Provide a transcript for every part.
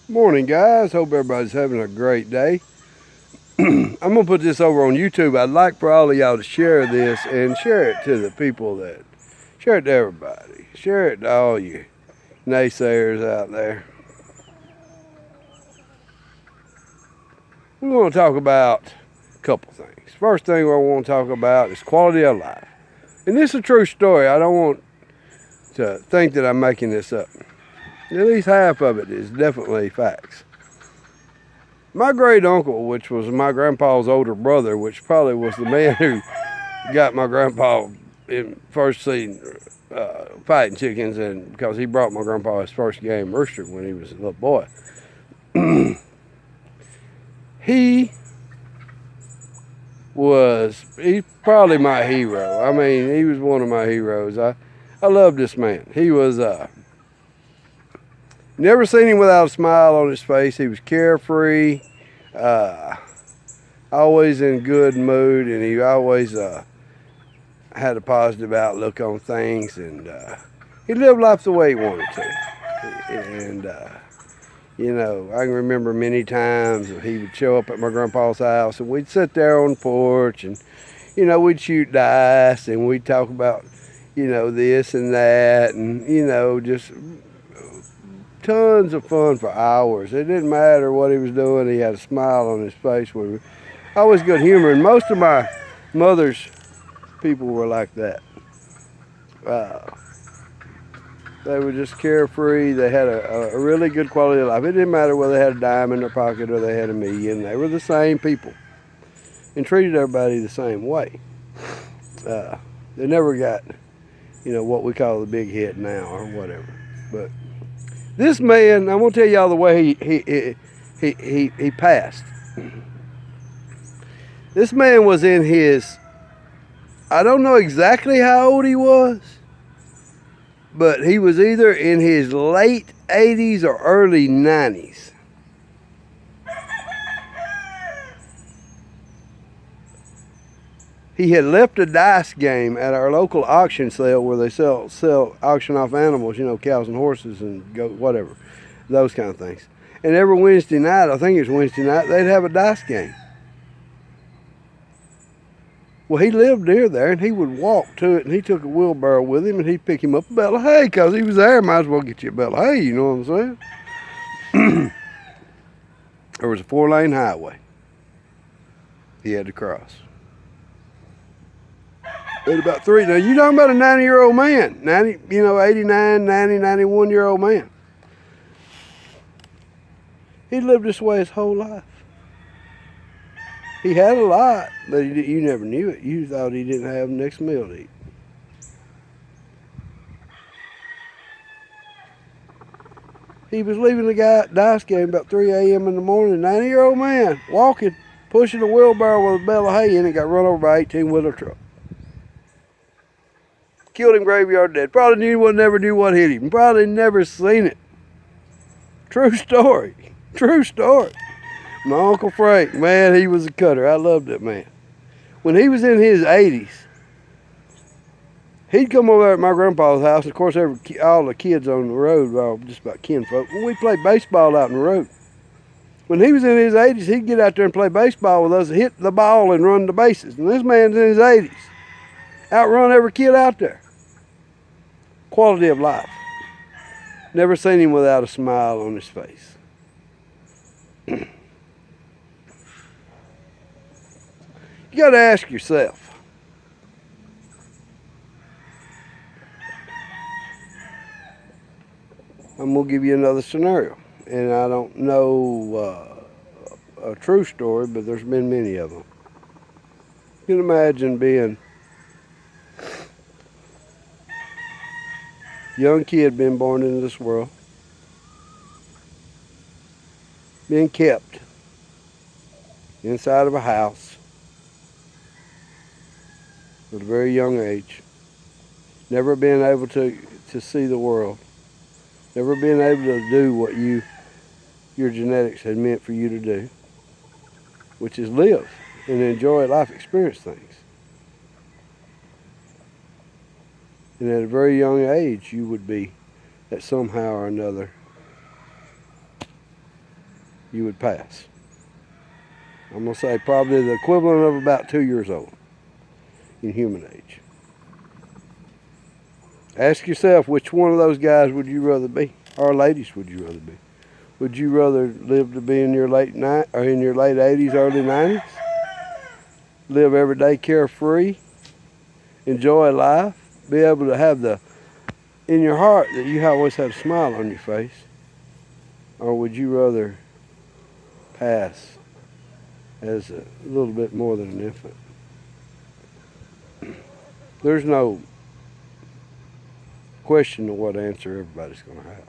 Morning, guys. Hope everybody's having a great day. I'm going to put this over on YouTube. I'd like for all of y'all to share this and share it to the people that share it to everybody. Share it to all you naysayers out there. We're going to talk about a couple things. First thing I want to talk about is quality of life. And this is a true story. I don't want to think that I'm making this up. At least half of it is definitely facts. My great uncle, which was my grandpa's older brother, which probably was the man who got my grandpa in first seen fighting chickens, and because he brought my grandpa his first game rooster when he was a little boy. He's probably my hero. I mean, he was one of my heroes. I love this man. He was never seen him without a smile on his face. He was carefree, always in good mood, and he always had a positive outlook on things, and he lived life the way he wanted to. And I can remember many times that he would show up at my grandpa's house, and we'd sit there on the porch, and we'd shoot dice, and we'd talk about this and that, and just tons of fun for hours. It didn't matter what he was doing. He had a smile on his face. With always good humor, and most of my mother's people were like that. They were just carefree. They had a really good quality of life. It didn't matter whether they had a dime in their pocket or they had a million. They were the same people and treated everybody the same way. They never got, what we call the big hit now or whatever. But this man, I'm gonna tell y'all the way he passed. This man was in his, I don't know exactly how old he was, but he was either in his late 80s or early 90s. He had left a dice game at our local auction sale where they sell auction off animals, cows and horses and goats, whatever, those kind of things. And every Wednesday night, I think it was Wednesday night, they'd have a dice game. Well, he lived near there, and he would walk to it, and he took a wheelbarrow with him, and he'd pick him up a bale of hay, because he was there. Might as well get you a bale of hay, you know what I'm saying? There was a 4-lane highway he had to cross. At about 3, now you're talking about a 90-year-old man, 89, 90, 91-year-old man. He lived this way his whole life. He had a lot, but you never knew it. You thought he didn't have the next meal to eat. He was leaving the dice game about 3 a.m. in the morning. 90-year-old man walking, pushing a wheelbarrow with a bale of hay in it, got run over by an 18-wheeler truck. Killed him graveyard dead. Probably never knew what hit him. Probably never seen it. True story. True story. My Uncle Frank, man, he was a cutter. I loved that man. When he was in his 80s, he'd come over at my grandpa's house. Of course, all the kids on the road were all just about kinfolk. We played baseball out in the road. When he was in his 80s, he'd get out there and play baseball with us, hit the ball and run the bases. And this man's in his 80s. Outrun every kid out there. Quality of life. Never seen him without a smile on his face. You got to ask yourself, I'm going to give you another scenario. And I don't know a true story, but there's been many of them. You can imagine being a young kid being born into this world, being kept inside of a house at a very young age, never being able to see the world, never being able to do what your genetics had meant for you to do, which is live and enjoy life, experience things. And at a very young age, you would be, that somehow or another, you would pass. I'm going to say probably the equivalent of about 2 years old in human age. Ask yourself, which one of those guys would you rather be? Or ladies would you rather be? Would you rather live to be in your late 80s, early 90s? Live every day carefree, enjoy life, be able to have in your heart that you always had a smile on your face? Or would you rather pass as a little bit more than an infant? There's no question of what answer everybody's going to have.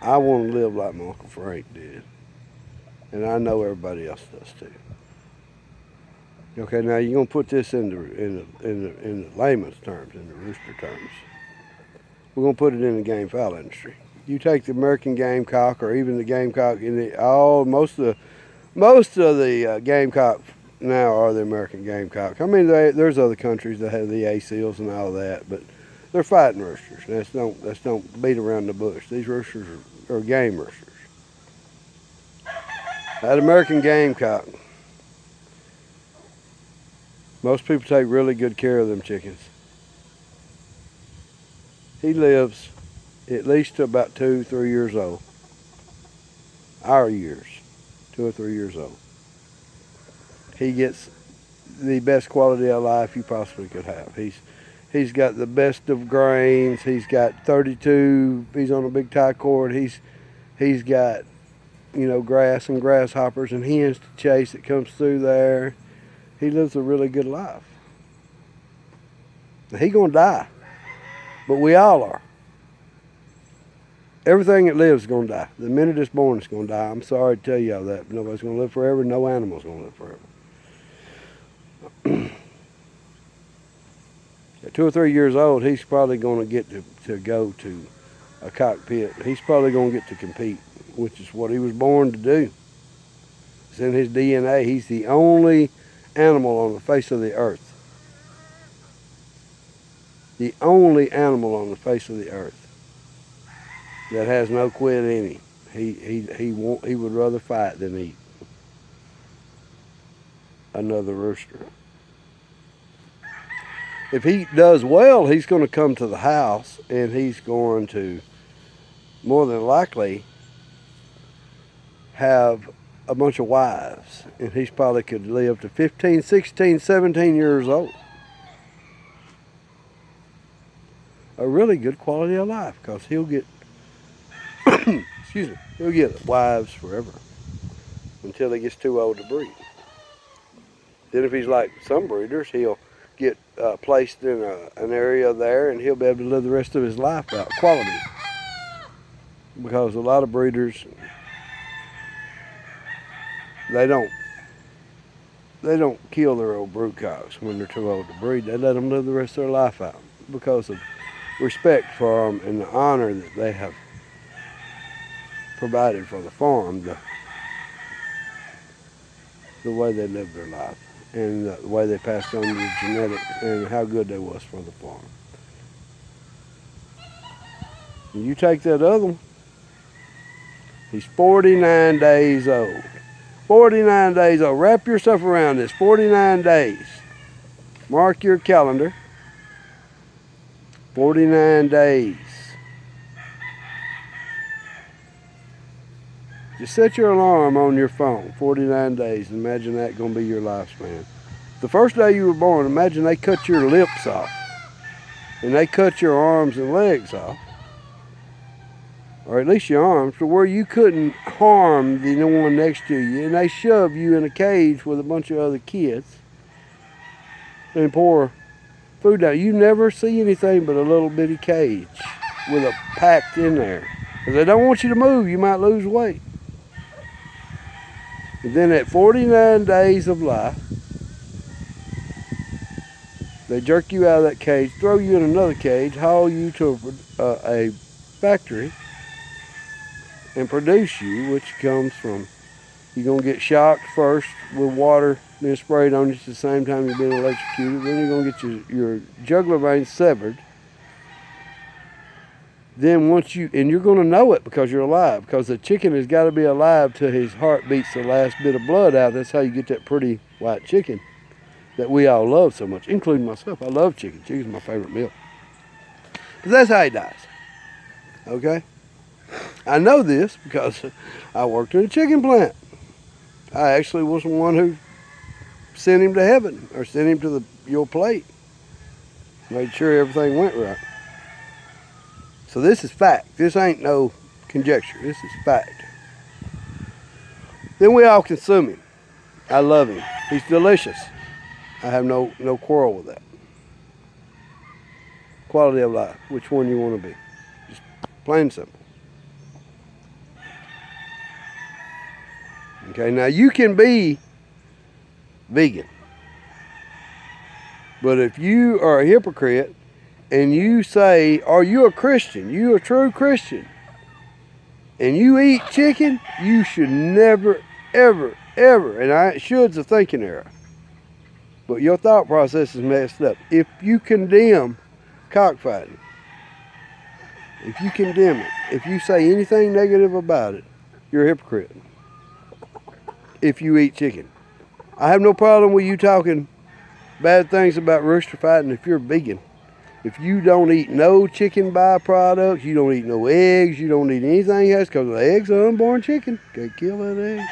I want to live like my Uncle Frank did. And I know everybody else does too. Okay, now you're going to put this in the layman's terms, in the rooster terms. We're going to put it in the game fowl industry. You take the American gamecock, or even the gamecock most of the gamecock now are the American gamecock. I mean, there's other countries that have the A-seals and all that, but they're fighting roosters. Let's don't beat around the bush. These roosters are game roosters. That American gamecock, most people take really good care of them chickens. He lives at least to about 2 or 3 years old. Our years, 2 or 3 years old. He gets the best quality of life you possibly could have. He's got the best of grains. He's got 32. He's on a big tie cord. He's got, grass and grasshoppers and hens to chase that comes through there. He lives a really good life. He's gonna die, but we all are. Everything that lives is gonna die. The minute it's born, it's gonna die. I'm sorry to tell y'all that, but nobody's gonna live forever. No animal's gonna live forever. At 2 or 3 years old, he's probably gonna get to go to a cockpit. He's probably gonna get to compete, which is what he was born to do. It's in his DNA. He's the only animal on the face of the earth. The only animal on the face of the earth that has no quit in him. He would rather fight than eat another rooster. If he does well, he's going to come to the house and he's going to more than likely have a bunch of wives, and he's probably could live to 15, 16, 17 years old. A really good quality of life, because he'll get he'll get wives forever until he gets too old to breed. Then if he's like some breeders, he'll get placed in an area there, and he'll be able to live the rest of his life out quality. Because a lot of breeders, they don't kill their old brood cocks when they're too old to breed. They let them live the rest of their life out because of respect for them and the honor that they have provided for the farm, the way they lived their life and the way they passed on the genetics and how good they was for the farm. And you take that other one, he's 49 days old. 49 days old. Wrap yourself around this. 49 days. Mark your calendar. 49 days. Just set your alarm on your phone. 49 days. Imagine that going to be your lifespan. The first day you were born, imagine they cut your lips off. And they cut your arms and legs off. Or at least your arms, to where you couldn't harm the one next to you. And they shove you in a cage with a bunch of other kids and pour food out. You never see anything but a little bitty cage with a packed in there. Because they don't want you to move. You might lose weight. And then at 49 days of life, they jerk you out of that cage, throw you in another cage, haul you to a factory, and produce you, which comes from, you're going to get shocked first with water being sprayed on you at the same time you're being electrocuted. Then you're going to get your jugular vein severed. then once and you're going to know it because you're alive, because the chicken has got to be alive till his heart beats the last bit of blood out. That's how you get that pretty white chicken that we all love so much, including myself. I love chicken. Chicken's my favorite meal. But that's how he dies. Okay? I know this because I worked in a chicken plant. I actually was the one who sent him to heaven, or sent him to your plate. Made sure everything went right. So this is fact. This ain't no conjecture. This is fact. Then we all consume him. I love him. He's delicious. I have no quarrel with that. Quality of life. Which one you want to be? Just plain and simple. Okay, now you can be vegan. But if you are a hypocrite and you say, are you a Christian? You a true Christian? And you eat chicken, you should never, ever, ever, and should's a thinking error. But your thought process is messed up. If you condemn cockfighting, if you condemn it, if you say anything negative about it, you're a hypocrite. If you eat chicken. I have no problem with you talking bad things about rooster fighting if you're vegan. If you don't eat no chicken byproducts, you don't eat no eggs, you don't eat anything else, because the eggs are unborn chicken. Can't kill that egg.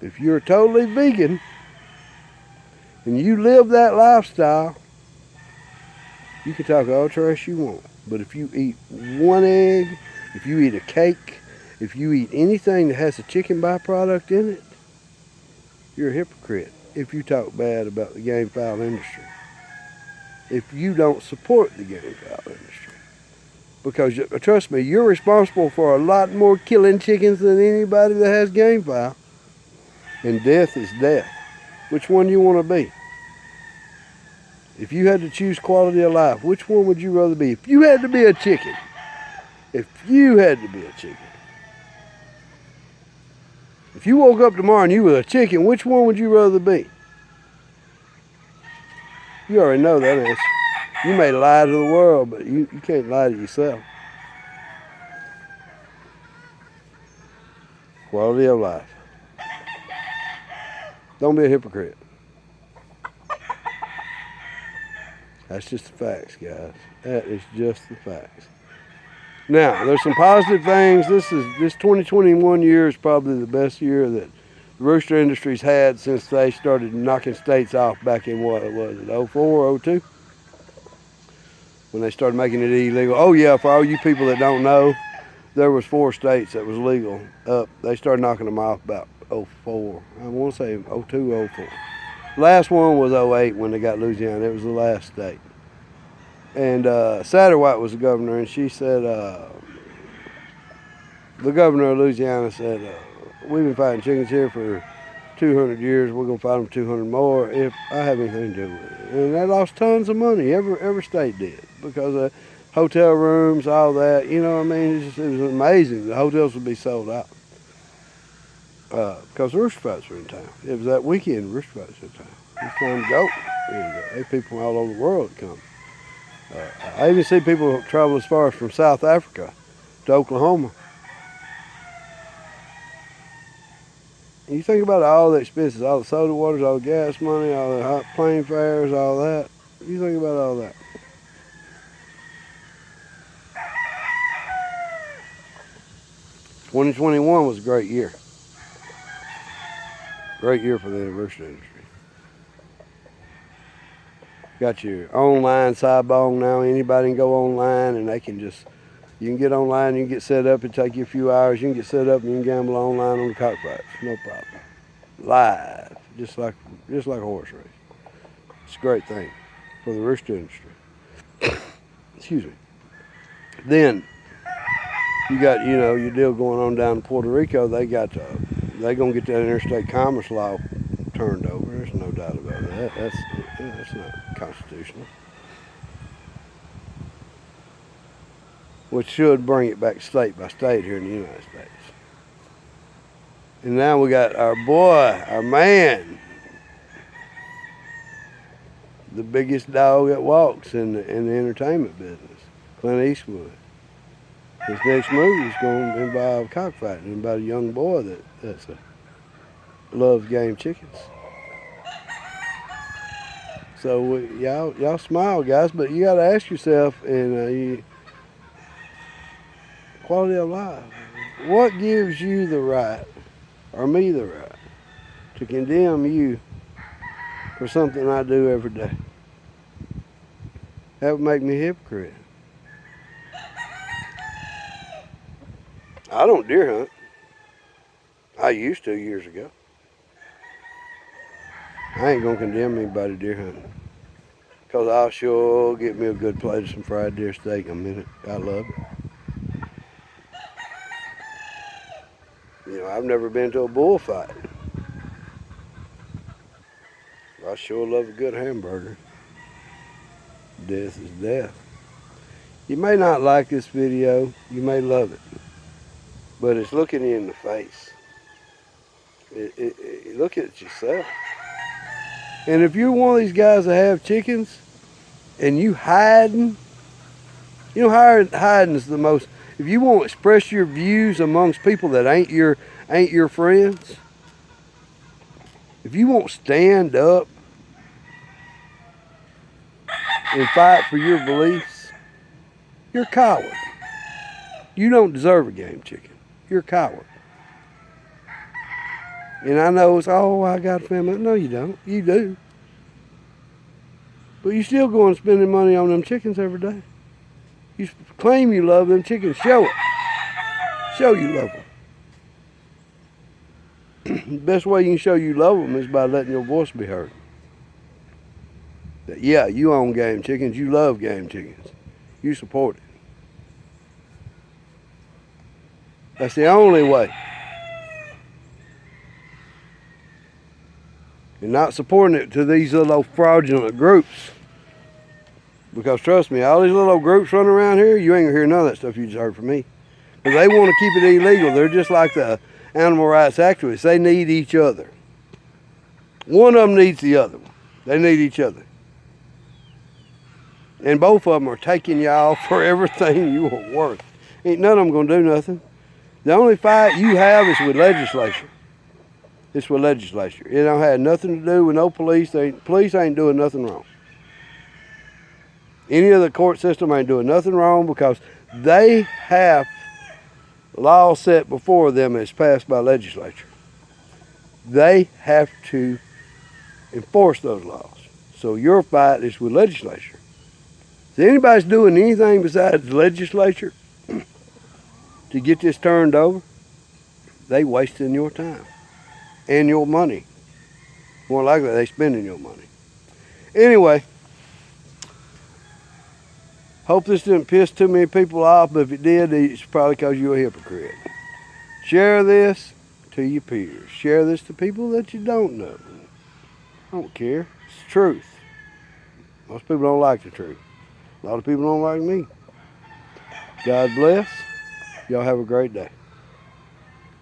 If you're totally vegan and you live that lifestyle, you can talk all trash you want. But if you eat one egg, if you eat a cake, if you eat anything that has a chicken byproduct in it, you're a hypocrite if you talk bad about the game fowl industry. If you don't support the game fowl industry. Because, trust me, you're responsible for a lot more killing chickens than anybody that has game fowl. And death is death. Which one do you want to be? If you had to choose quality of life, which one would you rather be? If you had to be a chicken. If you had to be a chicken. If you woke up tomorrow and you were a chicken, which one would you rather be? You already know that answer. You may lie to the world, but you can't lie to yourself. Quality of life. Don't be a hypocrite. That's just the facts, guys. That is just the facts. Now, there's some positive things. This 2021 year is probably the best year that the rooster industry's had since they started knocking states off back in, what was it, 04, 02? When they started making it illegal. Oh yeah, for all you people that don't know, there was 4 states that was legal up. They started knocking them off about 04. I want to say 02, 04. Last one was 08 when they got Louisiana. It was the last state. And Satterwhite was the governor, and she said, the governor of Louisiana said, we've been fighting chickens here for 200 years. We're going to fight them 200 more if I have anything to do with it. And they lost tons of money. Every state did, because of hotel rooms, all that. You know what I mean? It was amazing. The hotels would be sold out because rooster fights were in town. It was that weekend rooster fights were in town. You found goat. They people from all over the world come. I even see people travel as far as from South Africa to Oklahoma. You think about all the expenses, all the soda waters, all the gas money, all the hot plane fares, all that. You think about all that. $2021 was a great year. Great year for the rooster industry. Got your online Sibong now. Anybody can go online and they can you can get online, you can get set up, it'll take you a few hours, you can get set up and you can gamble online on the cockfights, no problem. Live, just like a horse race. It's a great thing for the rooster industry. Excuse me. Then you got, your deal going on down in Puerto Rico. They're gonna get that interstate commerce law turned over. There's no doubt about that. That's not constitutional. Which should bring it back state by state here in the United States. And now we got our boy, our man, the biggest dog that walks in the entertainment business, Clint Eastwood. His next movie is going to involve cockfighting about a young boy that's loves game chickens. So y'all smile, guys, but you got to ask yourself, and quality of life. What gives you the right, or me the right, to condemn you for something I do every day? That would make me a hypocrite. I don't deer hunt. I used to years ago. I ain't gonna condemn anybody deer hunting, because I'll sure get me a good plate of some fried deer steak in a minute. I love it. You know, I've never been to a bullfight. I sure love a good hamburger. Death is death. You may not like this video, you may love it, but it's looking you in the face. Look at yourself. And if you're one of these guys that have chickens and you hiding, you know, hiding is the most. If you want to express your views amongst people that ain't your friends, if you won't stand up and fight for your beliefs, you're a coward. You don't deserve a game chicken. You're a coward. And I know it's, oh, I got a family. No, you don't. You do. But you still going spending money on them chickens every day. You claim you love them chickens. Show it. Show you love them. The best way you can show you love them is by letting your voice be heard. That, yeah, you own game chickens. You love game chickens. You support it. That's the only way. And not supporting it to these little fraudulent groups. Because trust me, all these little groups running around here, you ain't gonna hear none of that stuff you just heard from me. Because they want to keep it illegal. They're just like the animal rights activists. They need each other. One of them needs the other one. They need each other. And both of them are taking y'all for everything you are worth. Ain't none of them gonna do nothing. The only fight you have is with legislature. It's with legislature. It don't have nothing to do with no police. Police ain't doing nothing wrong. Any of the court system ain't doing nothing wrong because they have law set before them as passed by legislature. They have to enforce those laws. So your fight is with legislature. If anybody's doing anything besides the legislature to get this turned over, they wasting your time and your money. More likely, they spending your money. Anyway, hope this didn't piss too many people off, but if it did, it's probably because you're a hypocrite. Share this to your peers. Share this to people that you don't know. I don't care. It's the truth. Most people don't like the truth. A lot of people don't like me. God bless. Y'all have a great day.